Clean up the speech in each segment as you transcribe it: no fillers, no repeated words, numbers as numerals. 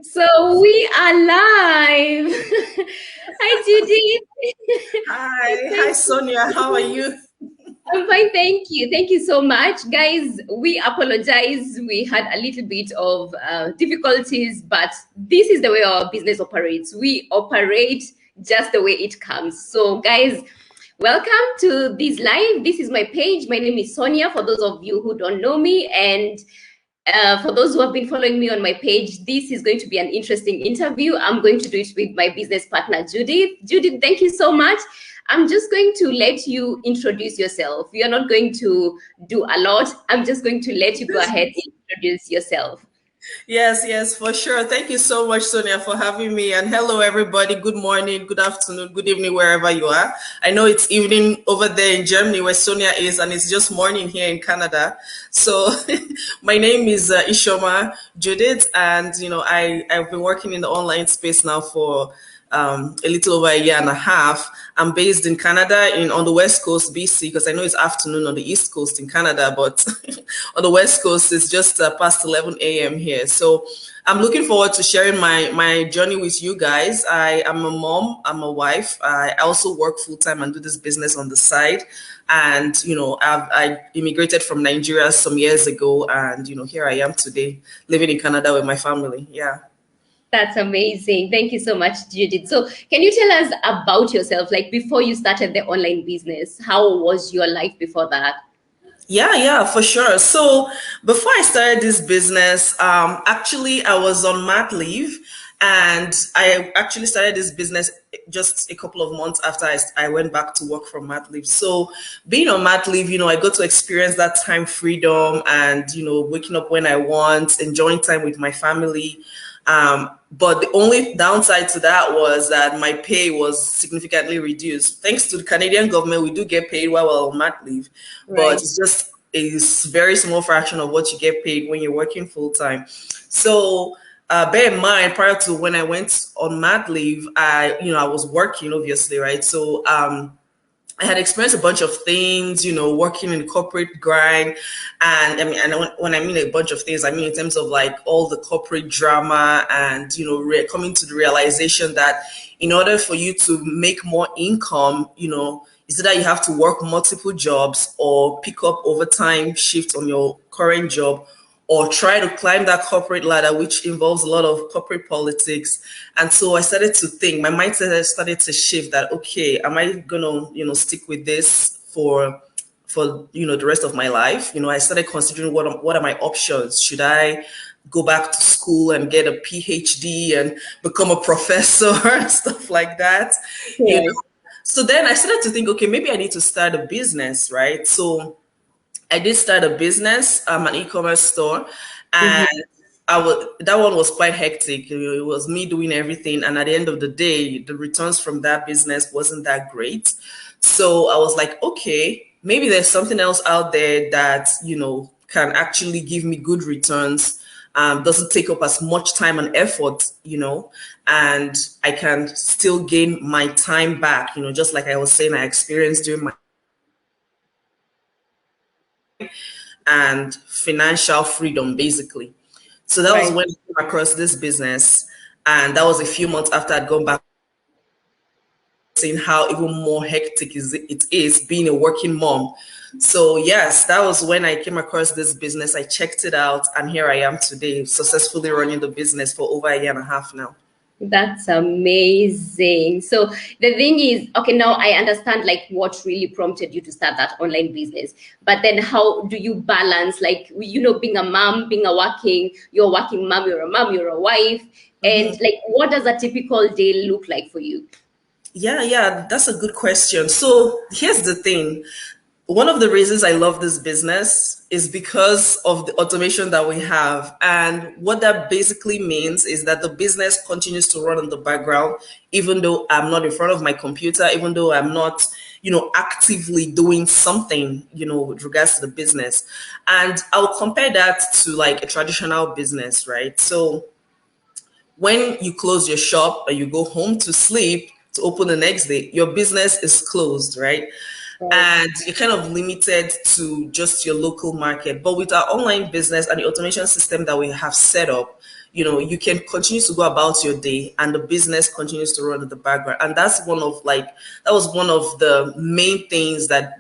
So we are live. Hi, Judy. Hi Thank you. Sonia, how are you? I'm fine, thank you. Thank you so much. Guys, we apologize. We had a little bit of difficulties, but this is the way our business operates. We operate just the way it comes. So, guys, welcome to this live. This is my page. My name is Sonia, for those of you who don't know me. And for those who have been following me on my page, this is going to be an interesting interview. I'm going to do it with my business partner, Judith. Judith, thank you so much. I'm just going to let you introduce yourself. You're not going to do a lot. I'm just going to let you go ahead and introduce yourself. Yes, for sure. Thank you so much, Sonia, for having me. And hello, everybody. Good morning, good afternoon, good evening, wherever you are. I know it's evening over there in Germany where Sonia is, and it's just morning here in Canada. So, my name is Ishoma Judith, and I've been working in the online space now for a little over a year and a half. I'm based in Canada, on the West Coast, BC, because I know it's afternoon on the East Coast in Canada, but on the West Coast it's just past 11 a.m. here. So I'm looking forward to sharing my journey with you guys. I am a mom, I'm a wife. I also work full time and do this business on the side. And I immigrated from Nigeria some years ago, and here I am today, living in Canada with my family. Yeah. That's amazing. Thank you so much, Judith. So, can you tell us about yourself? Like before you started the online business, how was your life before that? Yeah, for sure. So before I started this business, actually I was on mat leave, and I actually started this business just a couple of months after I went back to work from mat leave. So being on mat leave, I got to experience that time freedom and, waking up when I want, enjoying time with my family. But the only downside to that was that my pay was significantly reduced. Thanks to the Canadian government, we do get paid while we're on mat leave, but Right. it's just a very small fraction of what you get paid when you're working full time. So bear in mind, prior to when I went on mat leave, I was working obviously, right? So I had experienced a bunch of things, working in corporate grind. And I mean, and when I mean a bunch of things, I mean in terms of like all the corporate drama and, coming to the realization that in order for you to make more income, is that you have to work multiple jobs or pick up overtime shifts on your current job or try to climb that corporate ladder, which involves a lot of corporate politics. And so I started to think, my mindset started to shift that, okay, am I gonna, stick with this for the rest of my life? I started considering what are my options. Should I go back to school and get a PhD and become a professor and stuff like that? You know. Right. So then I started to think, okay, maybe I need to start a business, right? So I did start a business, an e-commerce store, and Mhm. that one was quite hectic. It was me doing everything, and at the end of the day, the returns from that business wasn't that great. So I was like, okay, maybe there's something else out there that can actually give me good returns. Doesn't take up as much time and effort, and I can still gain my time back. Just like I was saying, I experienced during my and financial freedom, basically. So that was Right. when I came across this business. And that was a few months after I'd gone back, seeing how even more hectic it is being a working mom. So yes, that was when I came across this business. I checked it out, and here I am today, successfully running the business for over a year and a half now. That's amazing. So the thing is, okay, now I understand like what really prompted you to start that online business. But then how do you balance like being a mom, being a you're a working mom, you're a mom, you're a wife, and Mhm. like what does a typical day look like for you? Yeah, that's a good question. So here's the thing. One of the reasons I love this business is because of the automation that we have. And what that basically means is that the business continues to run in the background, even though I'm not in front of my computer, even though I'm not, actively doing something, with regards to the business. And I'll compare that to like a traditional business, right? So when you close your shop or you go home to sleep to open the next day, your business is closed, right? Right. And you're kind of limited to just your local market. But with our online business and the automation system that we have set up, you can continue to go about your day and the business continues to run in the background. And that was one of the main things that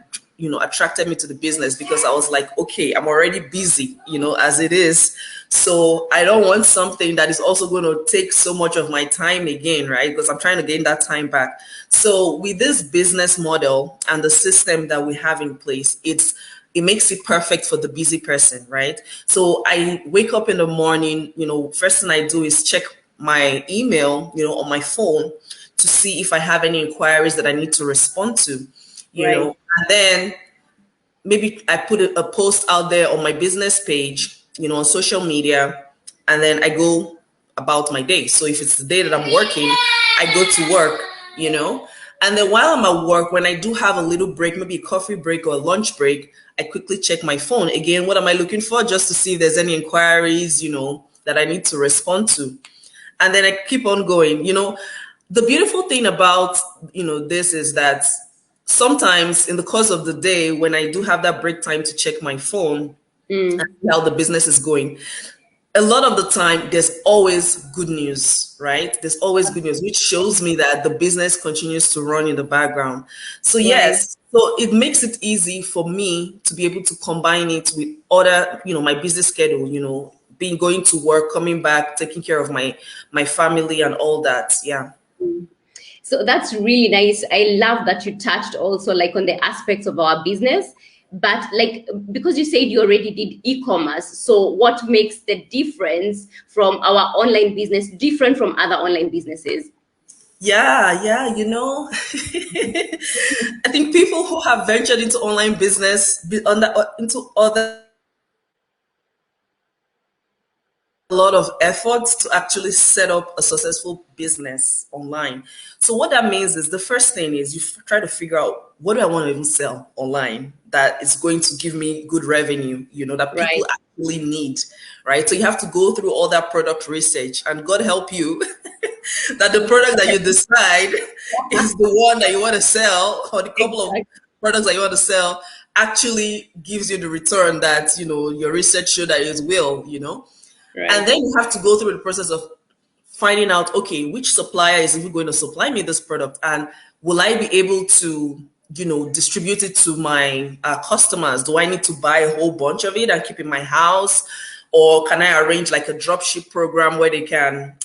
attracted me to the business, because I was like, okay, I'm already busy, as it is. So I don't want something that is also going to take so much of my time again, right? Because I'm trying to gain that time back. So with this business model and the system that we have in place, it makes it perfect for the busy person, right? So I wake up in the morning, first thing I do is check my email, on my phone to see if I have any inquiries that I need to respond to, and then maybe I put a post out there on my business page, on social media, and then I go about my day. So if it's the day that I'm working, I go to work, and then while I'm at work, when I do have a little break, maybe a coffee break or a lunch break, I quickly check my phone. Again, what am I looking for? Just to see if there's any inquiries, that I need to respond to. And then I keep on going. The beautiful thing about, this is that sometimes in the course of the day, when I do have that break time to check my phone and see how the business is going, a lot of the time, there's always good news, right? There's always good news, which shows me that the business continues to run in the background. So yes, so it makes it easy for me to be able to combine it with other, my busy schedule, going to work, coming back, taking care of my family and all that. Yeah. So that's really nice. I love that you touched also like on the aspects of our business, but like, because you said you already did e-commerce. So what makes the difference from our online business different from other online businesses? Yeah. I think people who have ventured into online business, into other, a lot of effort to actually set up a successful business online. So what that means is, the first thing is you try to figure out, what do I want to even sell online that is going to give me good revenue, that people actually need, right? So you have to go through all that product research, and God help you that the product that you decide is the one that you want to sell, or the couple of products that you want to sell actually gives you the return that, your research showed that it will, And then you have to go through the process of finding out, okay, which supplier is even going to supply me this product, and will I be able to, distribute it to my customers? Do I need to buy a whole bunch of it and keep in my house, or can I arrange like a dropship program where they can,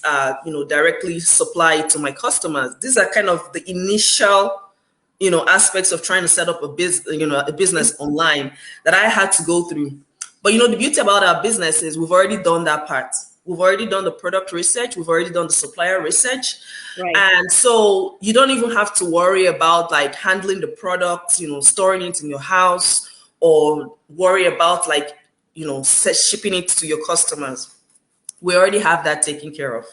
directly supply it to my customers? These are kind of the initial, aspects of trying to set up a business online that I had to go through. But the beauty about our business is we've already done that part. We've already done the product research. We've already done the supplier research. And so you don't even have to worry about like handling the product, storing it in your house, or worry about like, shipping it to your customers. We already have that taken care of.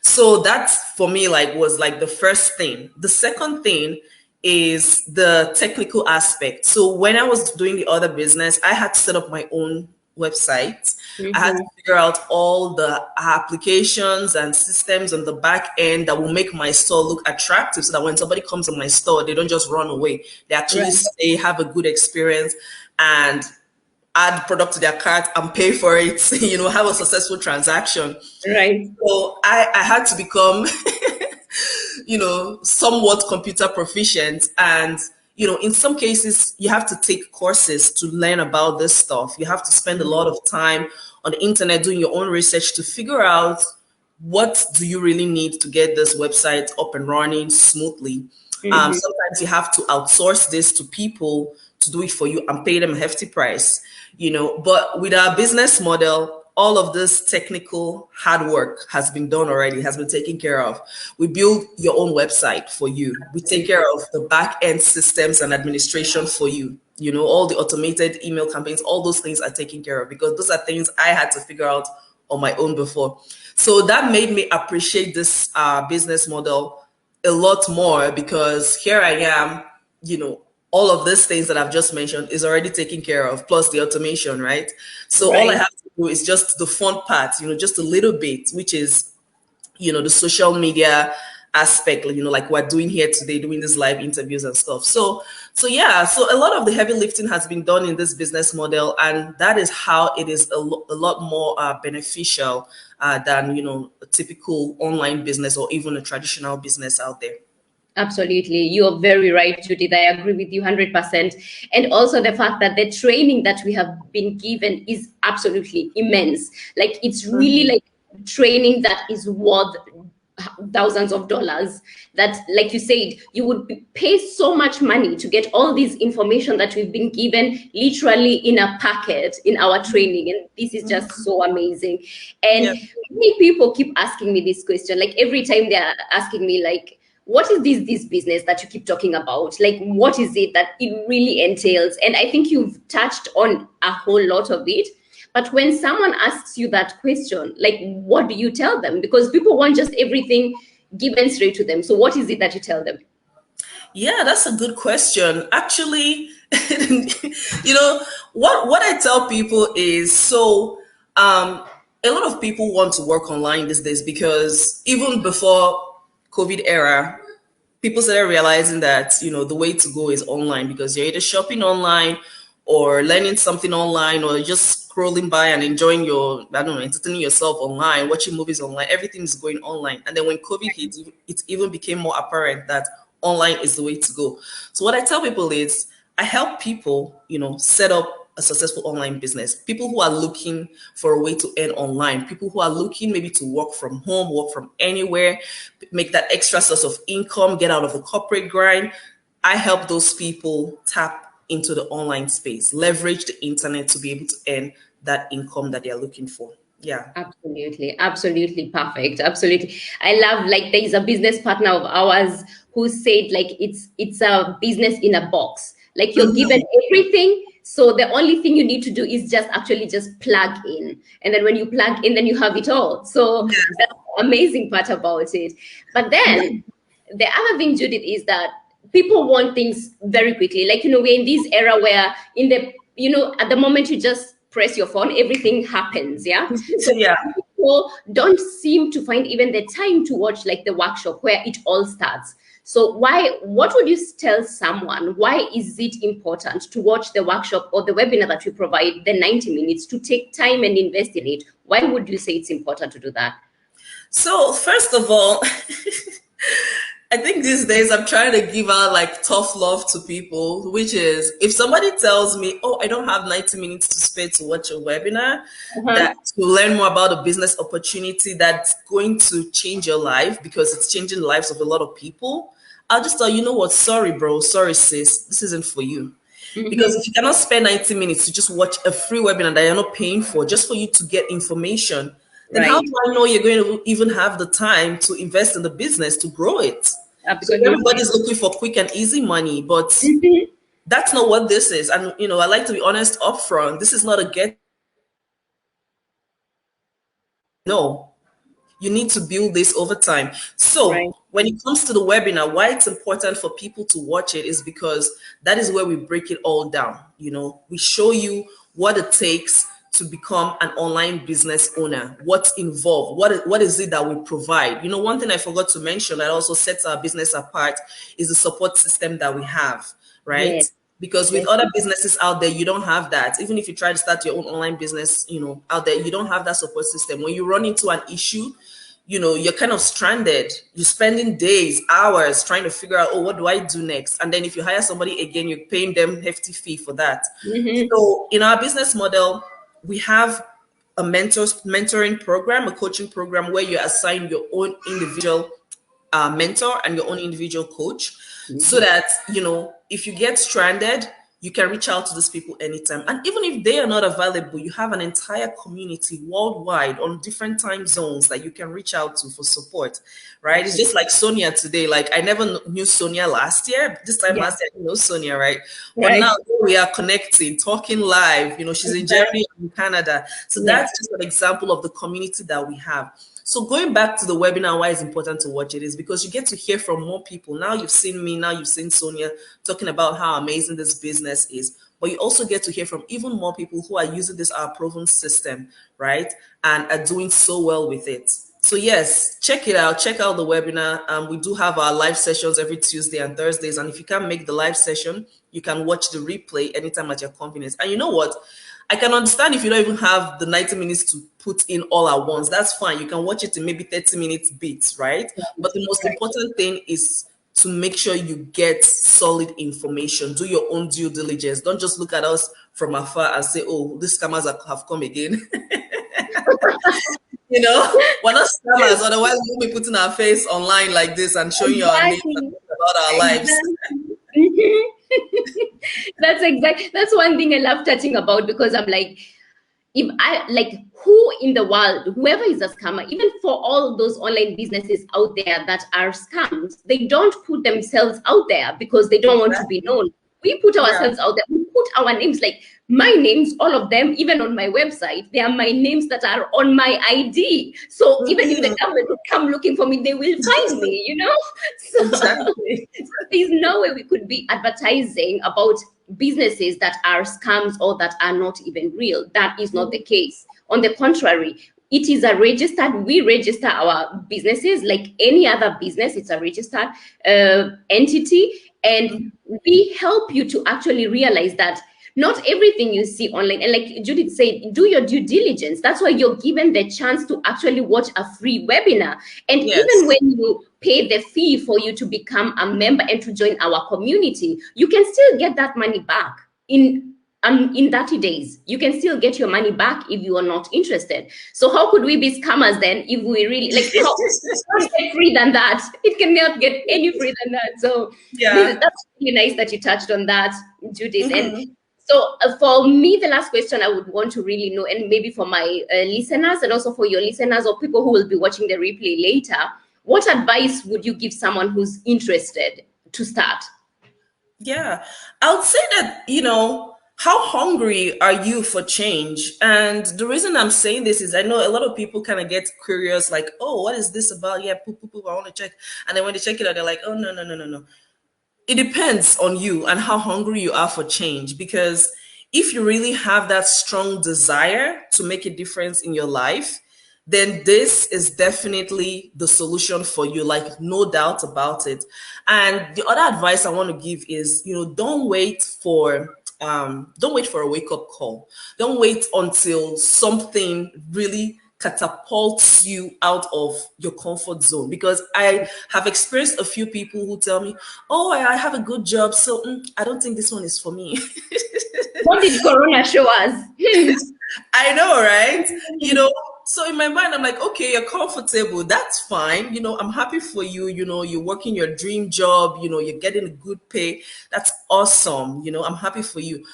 So that's, for me, like, was like the first thing. The second thing is the technical aspect. So when I was doing the other business, I had to set up my own website. I had to figure out all the applications and systems on the back end that will make my store look attractive, so that when somebody comes to my store, they don't just run away. They actually stay, have a good experience, and add product to their cart and pay for it, have a successful transaction. So I had to become somewhat computer proficient. And, in some cases, you have to take courses to learn about this stuff. You have to spend a lot of time on the internet doing your own research to figure out, what do you really need to get this website up and running smoothly. Sometimes you have to outsource this to people to do it for you and pay them a hefty price, But with our business model, all of this technical hard work has been done already, has been taken care of. We build your own website for you. We take care of the back end systems and administration for you. All the automated email campaigns, all those things are taken care of, because those are things I had to figure out on my own before. So that made me appreciate this business model a lot more, because here I am, all of these things that I've just mentioned is already taken care of, plus the automation, right? So all I have to do is just the fun part, just a little bit, which is, the social media aspect, like we're doing here today, doing these live interviews and stuff. So yeah, so a lot of the heavy lifting has been done in this business model, and that is how it is a lot more beneficial than a typical online business or even a traditional business out there. Absolutely. You're very right, Judith. I agree with you 100%. And also the fact that the training that we have been given is absolutely immense. Like, it's really like training that is worth thousands of dollars, that, like you said, you would pay so much money to get all this information that we've been given literally in a packet in our training. And this is just so amazing. And many people keep asking me this question, like every time they're asking me, like, what is this business that you keep talking about? Like, what is it that it really entails? And I think you've touched on a whole lot of it. But when someone asks you that question, like, what do you tell them? Because people want just everything given straight to them. So what is it that you tell them? Yeah, that's a good question. Actually, what I tell people is, so a lot of people want to work online these days, because even before COVID era, people started realizing that, the way to go is online, because you're either shopping online or learning something online, or just scrolling by and enjoying entertaining yourself online, watching movies online. Everything is going online. And then when COVID hit, it even became more apparent that online is the way to go. So what I tell people is, I help people, set up a successful online business. People who are looking for a way to earn online, people who are looking maybe to work from home, work from anywhere, make that extra source of income, get out of the corporate grind. I help those people tap into the online space, leverage the internet to be able to earn that income that they're looking for. Yeah. Absolutely perfect. Absolutely. I love, like, there is a business partner of ours who said, like, it's a business in a box. Like, you're given everything. So the only thing you need to do is just plug in. And then when you plug in, then you have it all. So that's the amazing part about it. But then the other thing, Judith, is that people want things very quickly. Like, we're in this era where at the moment you just press your phone, everything happens. Yeah. So people don't seem to find even the time to watch, like, the workshop where it all starts. So what would you tell someone? Why is it important to watch the workshop or the webinar that we provide, the 90 minutes, to take time and invest in it? Why would you say it's important to do that? So first of all, I think these days I'm trying to give out, like, tough love to people, which is, if somebody tells me, oh, I don't have 90 minutes to spare to watch a webinar, that to learn more about a business opportunity that's going to change your life, because it's changing the lives of a lot of people, I'll just tell you, know what, sorry, bro, sorry, sis, this isn't for you. Because if you cannot spend 90 minutes to just watch a free webinar that you're not paying for, just for you to get information, then how do I know you're going to even have the time to invest in the business to grow it? Absolutely. So everybody's looking for quick and easy money, but that's not what this is. And, I like to be honest upfront. This is not a get. No, you need to build this over time. So when it comes to the webinar, why it's important for people to watch it is because that is where we break it all down. We show you what it takes to become an online business owner, what's involved, what is it that we provide. One thing I forgot to mention that also sets our business apart is the support system that we have, right? Yes. Because with other businesses out there, you don't have that. Even if you try to start your own online business, out there, you don't have that support system. When you run into an issue, you're kind of stranded. You're spending days, hours trying to figure out, oh, what do I do next? And then if you hire somebody again, you're paying them hefty fee for that. So in our business model, we have a mentoring program, a coaching program, where you assign your own individual mentor and your own individual coach, so that, if you get stranded, you can reach out to these people anytime. And even if they are not available, you have an entire community worldwide on different time zones that you can reach out to for support, right? It's just like Sonia today. Like, I never knew Sonia last year. This time last year, I know Sonia, right? But now we are connecting, talking live. She's in Germany and Canada. So that's just an example of the community that we have. So going back to the webinar, why it's important to watch it is because you get to hear from more people. Now you've seen me, now you've seen Sonia talking about how amazing this business is, but you also get to hear from even more people who are using this our proven system, right? And are doing so well with it. So yes, check it out. Check out the webinar. We do have our live sessions every Tuesday and Thursdays. And if you can't make the live session, you can watch the replay anytime at your convenience. And you know what? I can understand if you don't even have the 90 minutes to put in all at once. That's fine. You can watch it in maybe 30 minutes bits, right? But the most important thing is to make sure you get solid information. Do your own due diligence. Don't just look at us from afar and say, oh, these scammers have come again. You know, we're not scammers. Otherwise, we'll be putting our face online like this and showing you our names about our lives. That's one thing I love touching about, because I'm like, if I like, who in the world, whoever is a scammer, even for all those online businesses out there that are scams, they don't put themselves out there because they don't want to be known. We put ourselves out there. We put our names, like my names, all of them, even on my website, they are my names that are on my ID. So even if the government would come looking for me, they will find me, you know? So, Exactly. so there's no way we could be advertising about businesses that are scams or that are not even real. That is not the case. On the contrary, it is a registered, we register our businesses like any other business. It's a registered entity. And we help you to actually realize that not everything you see online, and like Judith said, do your due diligence. That's why you're given the chance to actually watch a free webinar. And even when you pay the fee for you to become a member and to join our community, you can still get that money back in 30 days. You can still get your money back if you are not interested. So how could we be scammers then if we really, like, how get free than that? It cannot get any free than that. So that's really nice that you touched on that, Judith. And so for me, the last question I would want to really know, and maybe for my listeners and also for your listeners or people who will be watching the replay later, what advice would you give someone who's interested to start? Yeah, I would say that, you know, how hungry are you for change? And the reason I'm saying this is I know a lot of people kind of get curious, like, oh, what is this about? Yeah, poop, poop, poop, I want to check. And then when they check it out, they're like, oh, no, no, no, no, no. It depends on you and how hungry you are for change. Because if you really have that strong desire to make a difference in your life, then this is definitely the solution for you, like no doubt about it. And the other advice I want to give is, you know, don't wait for a wake-up call. Don't wait until something really catapults you out of your comfort zone, because I have experienced a few people who tell me, oh, I have a good job, so I don't think this one is for me. What did Corona show us? I know, right? You know, so in my mind, I'm like, okay, you're comfortable. That's fine. You know, I'm happy for you. You know, you're working your dream job. You know, you're getting a good pay. That's awesome. You know, I'm happy for you.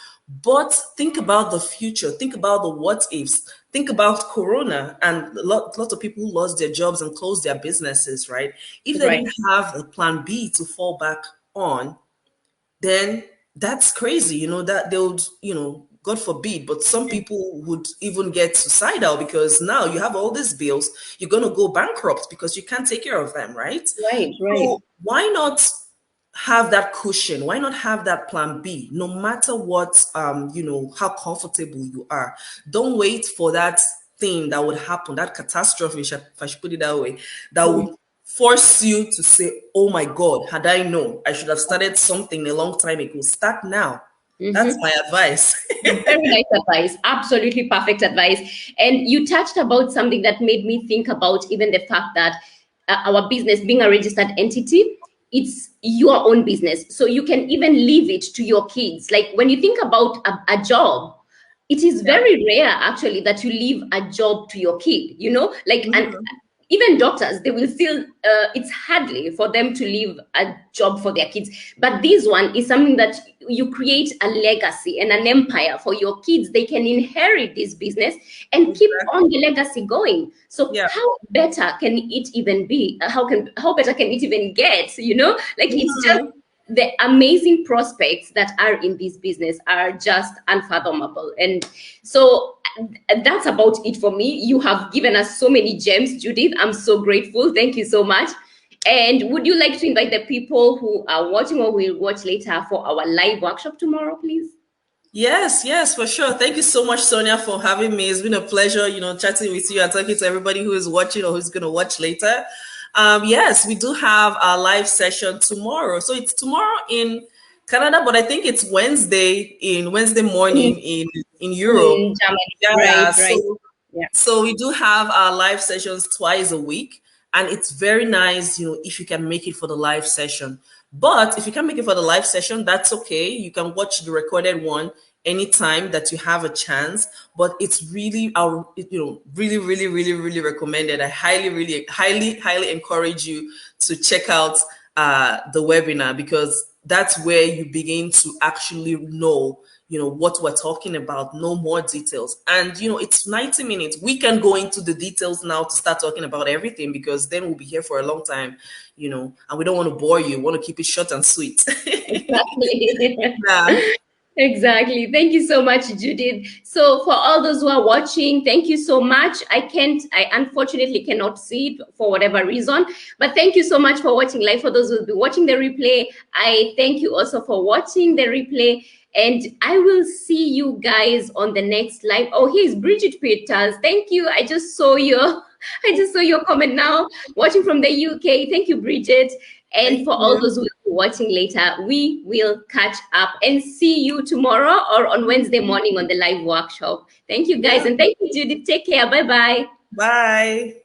But think about the future. Think about the what ifs. Think about Corona and lots of people who lost their jobs and closed their businesses, right? If they didn't have a plan B to fall back on, then that's crazy. You know, that they would, you know, God forbid, but some people would even get suicidal because now you have all these bills, you're going to go bankrupt because you can't take care of them, right? Right. So why not have that cushion? Why not have that plan B? No matter what, you know, how comfortable you are. Don't wait for that thing that would happen, that catastrophe, if I should put it that way, that would force you to say, oh my God, had I known, I should have started something a long time ago. Start now. That's my advice. Very nice advice. Absolutely perfect advice. And you touched about something that made me think about even the fact that our business being a registered entity, it's your own business. So you can even leave it to your kids. Like when you think about a job, it is very rare actually that you leave a job to your kid, you know, like, and even doctors, they will still, it's hardly for them to leave a job for their kids. But this one is something that you create a legacy and an empire for your kids. They can inherit this business and keep on the legacy going. So how better can it even be? How better can it even get? You know, like it's just the amazing prospects that are in this business are just unfathomable. And so that's about it for me. You have given us so many gems, Judith. I'm so grateful. Thank you so much. And would you like to invite the people who are watching or will watch later for our live workshop tomorrow, please? Yes, for sure. Thank you so much, Sonia, for having me. It's been a pleasure, chatting with you and talking to everybody who is watching or who's going to watch later. Yes, we do have our live session tomorrow. So it's tomorrow in Canada, but I think it's Wednesday morning in Europe. In Germany. Yeah, Right, right. so Yeah. so we do have our live sessions twice a week, and it's very nice, if you can make it for the live session. But if you can't make it for the live session, that's okay. You can watch the recorded one anytime that you have a chance. But it's really, really, really, really, really recommended. I highly, really, highly, highly encourage you to check out the webinar, because that's where you begin to actually know what we're talking about, know more details. And it's 90 minutes. We can go into the details now to start talking about everything, because then we'll be here for a long time, and we don't want to bore you. We want to keep it short and sweet. Exactly. Yeah. Exactly. Thank you so much, Judith. So for all those who are watching, thank you so much. I unfortunately cannot see it for whatever reason, but thank you so much for watching live. For those who will be watching the replay, I thank you also for watching the replay. And I will see you guys on the next live. Oh, here's Bridget Peters. Thank you. I just saw your comment now, watching from the UK. Thank you, Bridget. And Thank for all you. those who will be watching later, we will catch up and see you tomorrow or on Wednesday morning on the live workshop. Thank you, guys. Yeah. And thank you, Judith. Take care. Bye-bye. Bye.